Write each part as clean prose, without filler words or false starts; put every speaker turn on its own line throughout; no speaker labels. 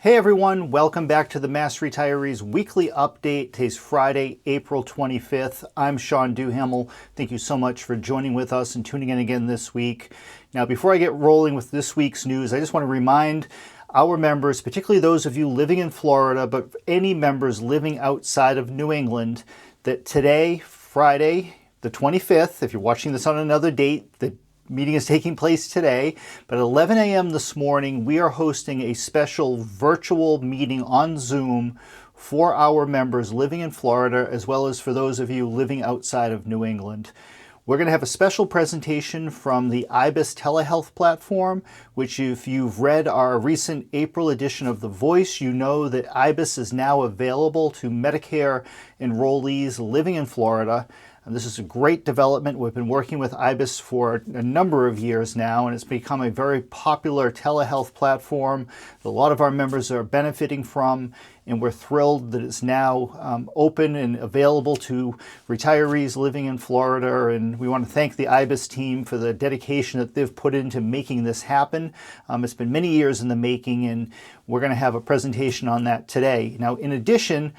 Hey everyone, welcome back to the Mass Retirees Weekly Update. Today's Friday, April 25th. I'm Sean Duhamel. Thank you so much for joining with us and tuning in again this week. Now, before I get rolling with this week's news, I just want to remind our members, particularly those of you living in Florida, but any members living outside of New England, that today, Friday, the 25th, if you're watching this on another date, the meeting is taking place today, but at 11 a.m. this morning, we are hosting a special virtual meeting on Zoom for our members living in Florida, as well as for those of you living outside of New England. We're going to have a special presentation from the IBIS telehealth platform, which if you've read our recent April edition of The Voice, you know that IBIS is now available to Medicare enrollees living in Florida. And this is a great development. We've been working with IBIS for a number of years now, and it's become a very popular telehealth platform that a lot of our members are benefiting from, and we're thrilled that it's now open and available to retirees living in Florida. And we want to thank the IBIS team for the dedication that they've put into making this happen. It's been many years in the making, and we're going to have a presentation on that today. Now, in addition,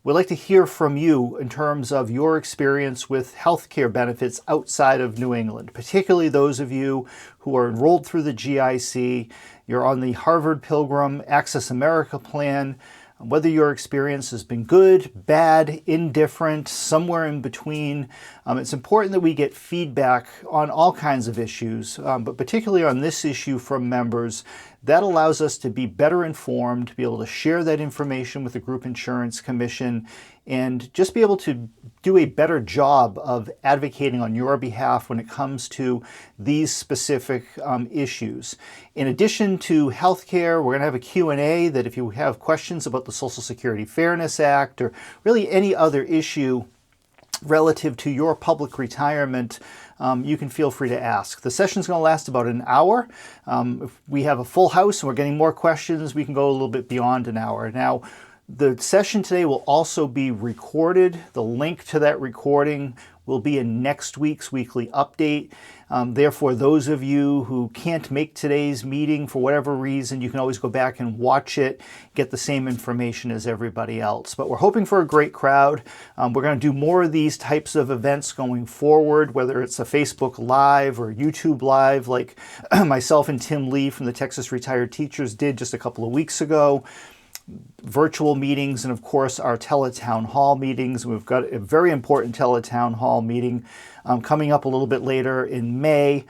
we'd like to hear from you in terms of your experience with healthcare benefits outside of New England, particularly those of you who are enrolled through the GIC, you're on the Harvard Pilgrim Access America plan, whether your experience has been good, bad, indifferent, somewhere in between. It's important that we get feedback on all kinds of issues, but particularly on this issue from members. That allows us to be better informed, to be able to share that information with the Group Insurance Commission, and just be able to do a better job of advocating on your behalf when it comes to these specific issues. In addition to healthcare, we're going to have a Q&A that if you have questions about the Social Security Fairness Act or really any other issue relative to your public retirement, you can feel free to ask. The session's going to last about an hour. If we have a full house and we're getting more questions, we can go a little bit beyond an hour. Now, the session today will also be recorded. The link to that recording will be in next week's weekly update. Therefore, those of you who can't make today's meeting for whatever reason, you can always go back and watch it, get the same information as everybody else. But we're hoping for a great crowd. We're going to do more of these types of events going forward, whether it's a Facebook Live or YouTube Live like myself and Tim Lee from the Texas Retired Teachers did just a couple of weeks ago. Virtual meetings, and of course our teletown hall meetings. We've got a very important teletown hall meeting coming up a little bit later in May,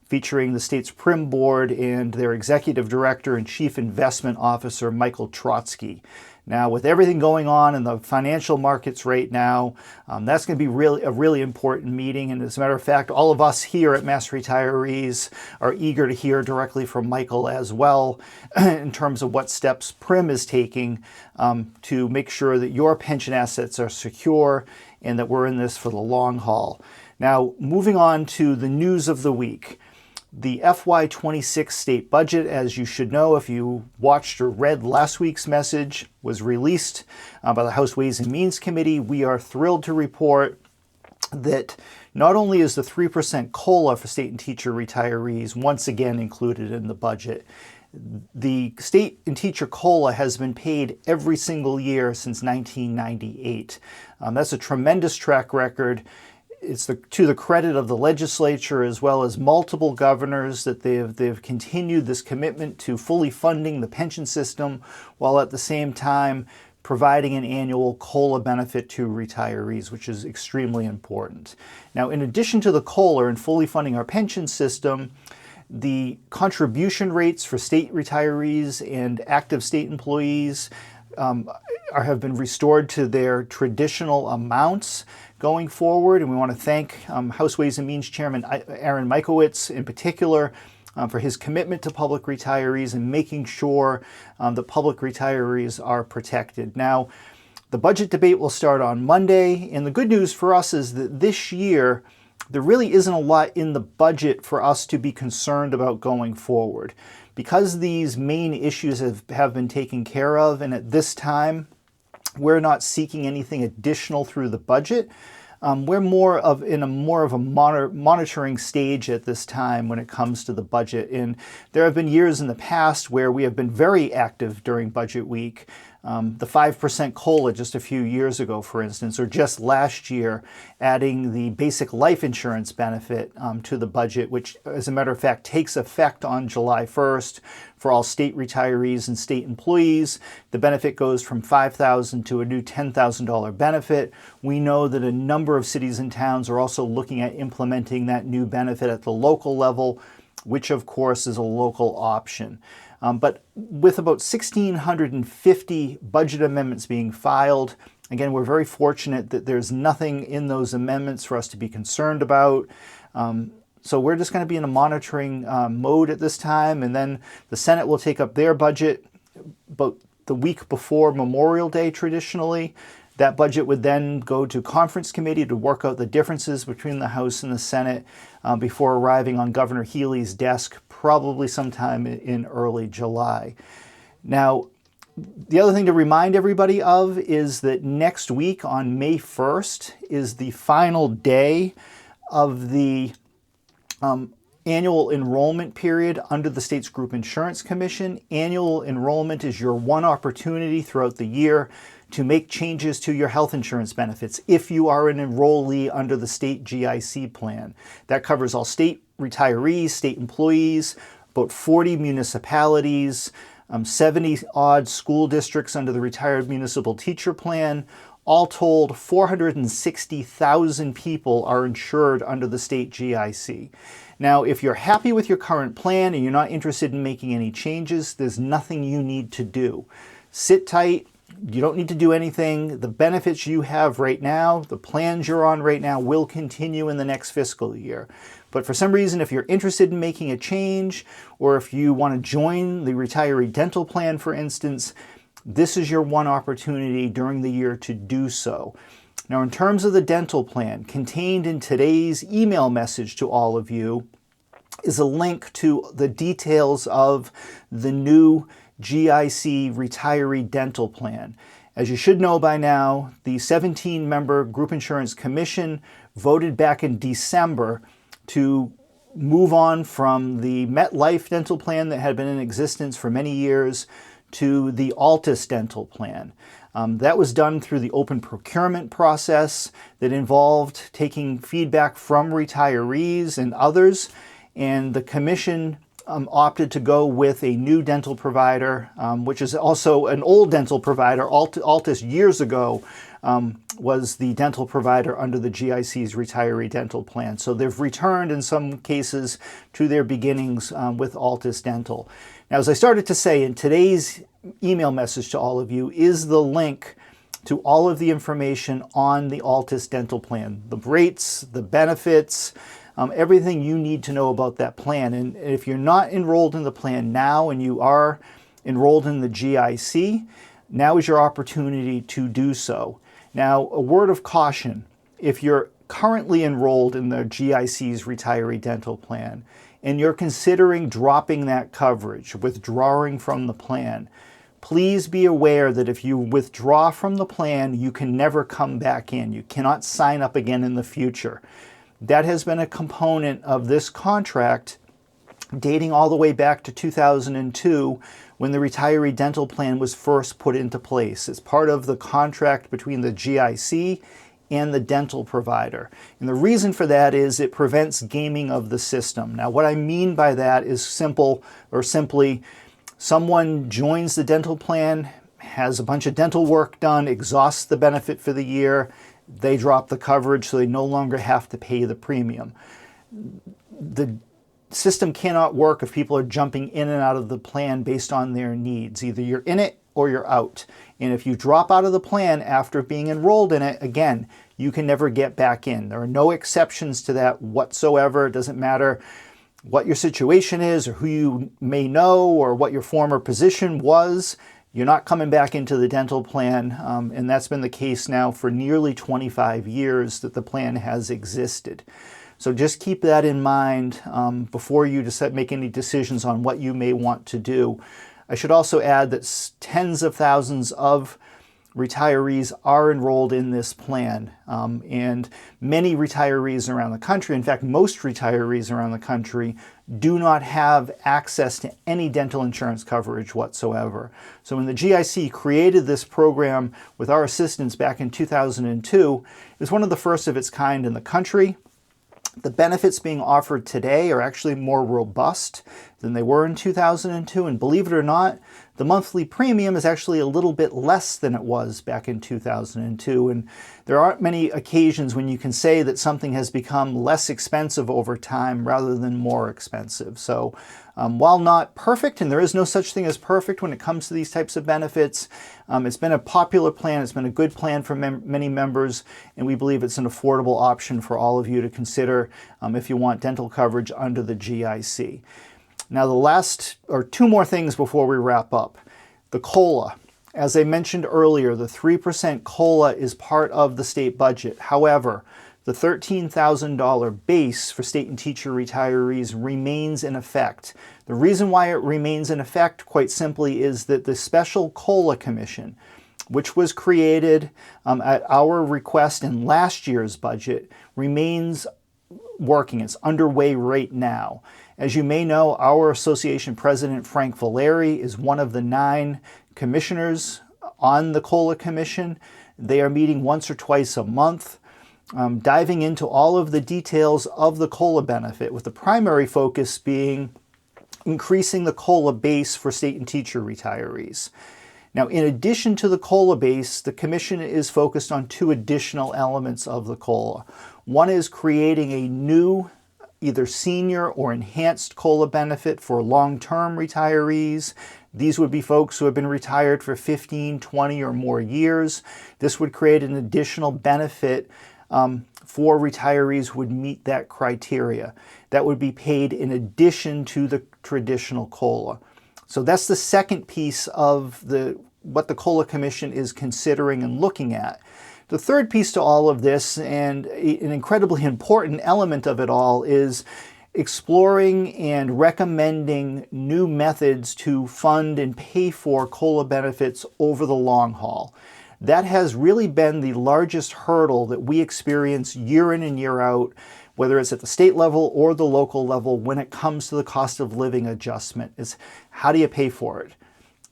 featuring the state's Prim Board and their Executive Director and Chief Investment Officer, Michael Trotsky. Now, with everything going on in the financial markets right now, that's going to be a really important meeting. And as a matter of fact, all of us here at Mass Retirees are eager to hear directly from Michael as well in terms of what steps Prim is taking to make sure that your pension assets are secure and that we're in this for the long haul. Now, moving on to the news of the week. The FY26 State Budget, as you should know if you watched or read last week's message, was released by the House Ways and Means Committee. We are thrilled to report that not only is the 3% COLA for state and teacher retirees once again included in the budget, the state and teacher COLA has been paid every single year since 1998. That's a tremendous track record. It's to the credit of the legislature as well as multiple governors that they've continued this commitment to fully funding the pension system while at the same time providing an annual COLA benefit to retirees, which is extremely important. Now, in addition to the COLA and fully funding our pension system, the contribution rates for state retirees and active state employees have been restored to their traditional amounts going forward, and we want to thank House Ways and Means Chairman Aaron Michowitz in particular for his commitment to public retirees and making sure that public retirees are protected. Now, the budget debate will start on Monday, and the good news for us is that this year there really isn't a lot in the budget for us to be concerned about going forward. Because these main issues have been taken care of, and at this time we're not seeking anything additional through the budget, we're in a more of a monitoring stage at this time when it comes to the budget. And there have been years in the past where we have been very active during budget week. The 5% COLA just a few years ago, for instance, or just last year, adding the basic life insurance benefit to the budget, which, as a matter of fact, takes effect on July 1st for all state retirees and state employees. The benefit goes from $5,000 to a new $10,000 benefit. We know that a number of cities and towns are also looking at implementing that new benefit at the local level, which, of course, is a local option. But with about 1,650 budget amendments being filed, again, we're very fortunate that there's nothing in those amendments for us to be concerned about. So we're just going to be in a monitoring mode at this time, and then the Senate will take up their budget about the week before Memorial Day traditionally. That budget would then go to conference committee to work out the differences between the House and the Senate before arriving on Governor Healey's desk probably sometime in early July. Now, the other thing to remind everybody of is that next week on May 1st is the final day of the annual enrollment period under the state's Group Insurance Commission. Annual enrollment is your one opportunity throughout the year to make changes to your health insurance benefits if you are an enrollee under the state GIC plan. That covers all state retirees, state employees, about 40 municipalities, 70-odd school districts under the Retired Municipal Teacher Plan. All told, 460,000 people are insured under the state GIC. Now, if you're happy with your current plan and you're not interested in making any changes, there's nothing you need to do. Sit tight. You don't need to do anything. The benefits you have right now, the plans you're on right now, will continue in the next fiscal year. But for some reason, if you're interested in making a change, or if you want to join the retiree dental plan, for instance, this is your one opportunity during the year to do so. Now, in terms of the dental plan, contained in today's email message to all of you is a link to the details of the new GIC retiree dental plan. As you should know by now, the 17-member Group Insurance Commission voted back in December to move on from the MetLife dental plan that had been in existence for many years to the Altus dental plan. That was done through the open procurement process that involved taking feedback from retirees and others, and the commission opted to go with a new dental provider, which is also an old dental provider. Altus years ago was the dental provider under the GIC's retiree dental plan. So they've returned in some cases to their beginnings with Altus Dental. Now, as I started to say, in today's email message to all of you is the link to all of the information on the Altus Dental plan, the rates, the benefits, everything you need to know about that plan. And if you're not enrolled in the plan now and you are enrolled in the GIC, now is your opportunity to do so. Now, a word of caution: if you're currently enrolled in the GIC's retiree dental plan and you're considering dropping that coverage, withdrawing from the plan, please be aware that if you withdraw from the plan, you can never come back in. You cannot sign up again in the future. That has been a component of this contract dating all the way back to 2002 when the retiree dental plan was first put into place. It's part of the contract between the GIC and the dental provider. And the reason for that is it prevents gaming of the system. Now, what I mean by that is simply someone joins the dental plan, has a bunch of dental work done, exhausts the benefit for the year, they drop the coverage so they no longer have to pay the premium. The system cannot work if people are jumping in and out of the plan based on their needs. Either you're in it or you're out. And if you drop out of the plan after being enrolled in it, again, you can never get back in. There are no exceptions to that whatsoever. It doesn't matter what your situation is or who you may know or what your former position was. You're not coming back into the dental plan, and that's been the case now for nearly 25 years that the plan has existed. So just keep that in mind before you make any decisions on what you may want to do. I should also add that tens of thousands of retirees are enrolled in this plan. And many retirees around the country, in fact, most retirees around the country, do not have access to any dental insurance coverage whatsoever. So when the GIC created this program with our assistance back in 2002, it was one of the first of its kind in the country. The benefits being offered today are actually more robust than they were in 2002, and believe it or not, the monthly premium is actually a little bit less than it was back in 2002, and there aren't many occasions when you can say that something has become less expensive over time rather than more expensive. So while not perfect, and there is no such thing as perfect when it comes to these types of benefits, it's been a popular plan, it's been a good plan for many members, and we believe it's an affordable option for all of you to consider if you want dental coverage under the GIC. Now the last, or two more things before we wrap up. The COLA. As I mentioned earlier, the 3% COLA is part of the state budget. However, the $13,000 base for state and teacher retirees remains in effect. The reason why it remains in effect, quite simply, is that the Special COLA Commission, which was created at our request in last year's budget, remains working. It's underway right now. As you may know, our association president, Frank Valeri, is one of the 9 commissioners on the COLA Commission. They are meeting once or twice a month, diving into all of the details of the COLA benefit, with the primary focus being increasing the COLA base for state and teacher retirees. Now, in addition to the COLA base, the Commission is focused on 2 additional elements of the COLA. One is creating a new either senior or enhanced COLA benefit for long-term retirees. These would be folks who have been retired for 15, 20 or more years. This would create an additional benefit for retirees who would meet that criteria. That would be paid in addition to the traditional COLA. So that's the second piece of what the COLA Commission is considering and looking at. The third piece to all of this, and an incredibly important element of it all, is exploring and recommending new methods to fund and pay for COLA benefits over the long haul. That has really been the largest hurdle that we experience year in and year out, whether it's at the state level or the local level, when it comes to the cost of living adjustment. Is how do you pay for it?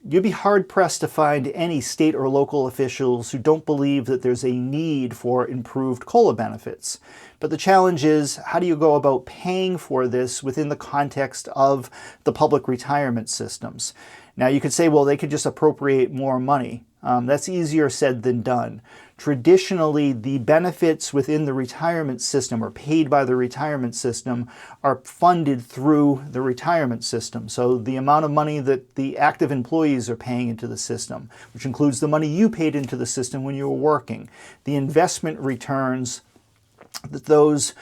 You'd be hard-pressed to find any state or local officials who don't believe that there's a need for improved COLA benefits. But the challenge is, how do you go about paying for this within the context of the public retirement systems? Now, you could say, well, they could just appropriate more money. That's easier said than done. Traditionally, the benefits within the retirement system, or paid by the retirement system, are funded through the retirement system. So the amount of money that the active employees are paying into the system, which includes the money you paid into the system when you were working, the investment returns that those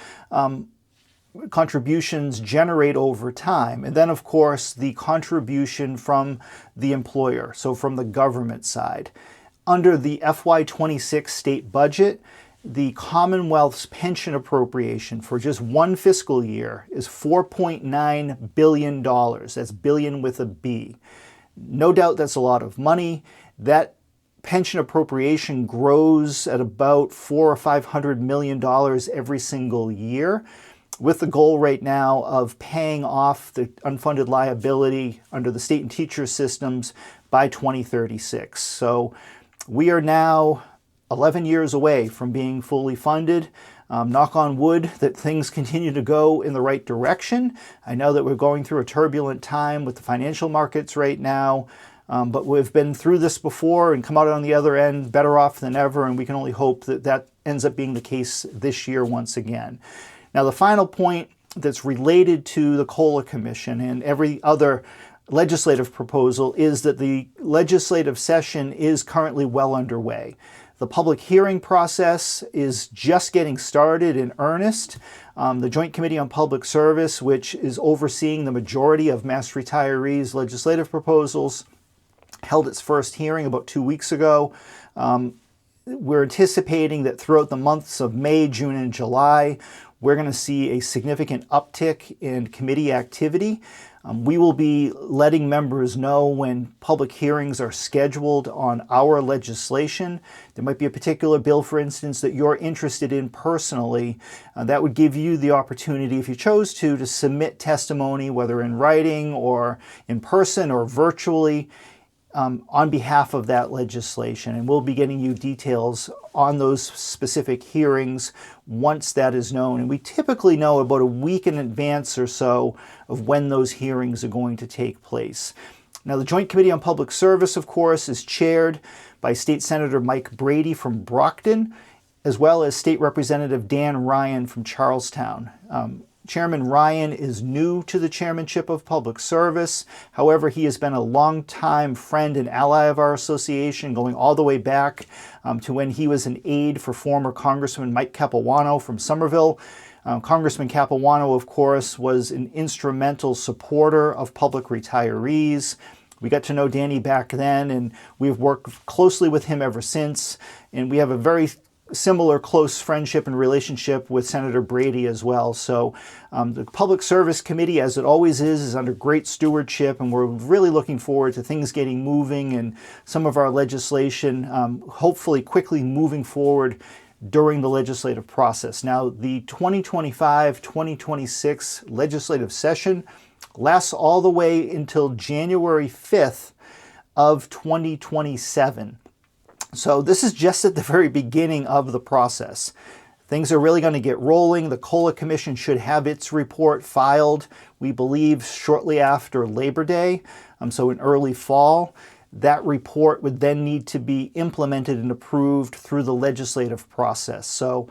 contributions generate over time, and then, of course, the contribution from the employer, so from the government side. Under the FY26 State Budget, the Commonwealth's pension appropriation for just one fiscal year is $4.9 billion. That's billion with a B. No doubt that's a lot of money. That pension appropriation grows at about $400 or $500 million every single year, with the goal right now of paying off the unfunded liability under the state and teacher systems by 2036. So we are now 11 years away from being fully funded. Knock on wood that things continue to go in the right direction. I know that we're going through a turbulent time with the financial markets right now, but we've been through this before and come out on the other end better off than ever, and we can only hope that that ends up being the case this year once again. Now, the final point that's related to the COLA Commission and every other legislative proposal is that the legislative session is currently well underway. The public hearing process is just getting started in earnest. The Joint Committee on Public Service, which is overseeing the majority of Mass Retirees legislative proposals, held its first hearing about 2 weeks ago. We're anticipating that throughout the months of May, June, and July, we're going to see a significant uptick in committee activity. We will be letting members know when public hearings are scheduled on our legislation. There might be a particular bill, for instance, that you're interested in personally. That would give you the opportunity, if you chose to submit testimony, whether in writing or in person or virtually, on behalf of that legislation. And we'll be getting you details on those specific hearings once that is known. And we typically know about a week in advance or so of when those hearings are going to take place. Now, the Joint Committee on Public Service, of course, is chaired by State Senator Mike Brady from Brockton, as well as State Representative Dan Ryan from Charlestown. Chairman Ryan is new to the chairmanship of Public Service. However, he has been a longtime friend and ally of our association, going all the way back to when he was an aide for former Congressman Mike Capuano from Somerville. Congressman Capuano, of course, was an instrumental supporter of public retirees. We got to know Danny back then, and we've worked closely with him ever since. And we have a very similar close friendship and relationship with Senator Brady as well. So the Public Service Committee, as it always is under great stewardship, and we're really looking forward to things getting moving and some of our legislation hopefully quickly moving forward during the legislative process. Now, the 2025-2026 legislative session lasts all the way until January 5th of 2027. So this is just at the very beginning of the process. Things are really going to get rolling. The COLA Commission should have its report filed, we believe, shortly after Labor Day, so in early fall. That report would then need to be implemented and approved through the legislative process. So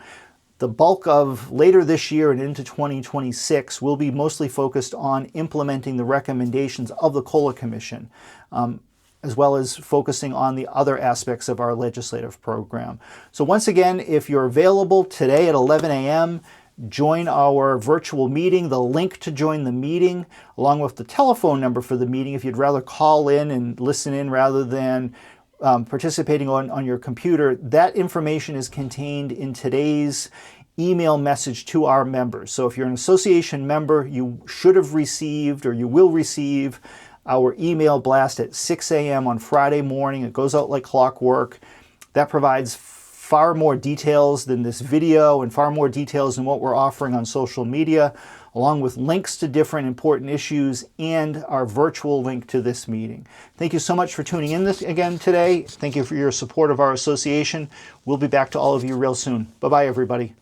the bulk of later this year and into 2026 will be mostly focused on implementing the recommendations of the COLA Commission, as well as focusing on the other aspects of our legislative program. So once again, if you're available today at 11 a.m., join our virtual meeting. The link to join the meeting, along with the telephone number for the meeting, if you'd rather call in and listen in rather than participating on your computer, that information is contained in today's email message to our members. So if you're an association member, you should have received, or you will receive, our email blast at 6 a.m. on Friday morning. It goes out like clockwork. That provides far more details than this video and far more details than what we're offering on social media, along with links to different important issues and our virtual link to this meeting. Thank you so much for tuning in again today. Thank you for your support of our association. We'll be back to all of you real soon. Bye-bye, everybody.